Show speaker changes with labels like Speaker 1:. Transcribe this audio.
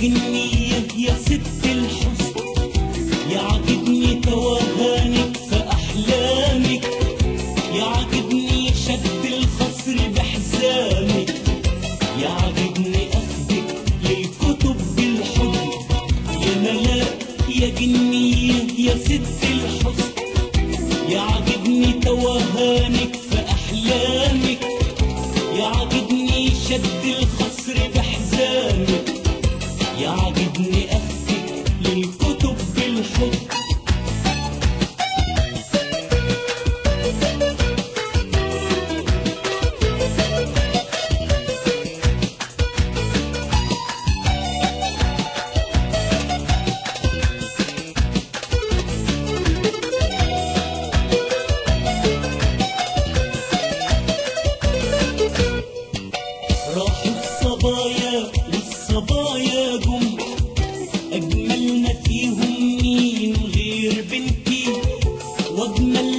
Speaker 1: جنية يا ست الحسن، يعجبني توهانك في أحلامك، يعجبني شد الخصر بحزامك، يعجبني أخدك للكتب بالحضن يا ملاك يا جنية يا ست الحسن، يعجبني توهانك في أحلامك، يعجبني شد الخصر بحزامك، يعجبني أخدك للكتب بالحضن. راحوا الصبايا والصبايا جم، أجمل ما فيهم مين غير بنتي، وأجمل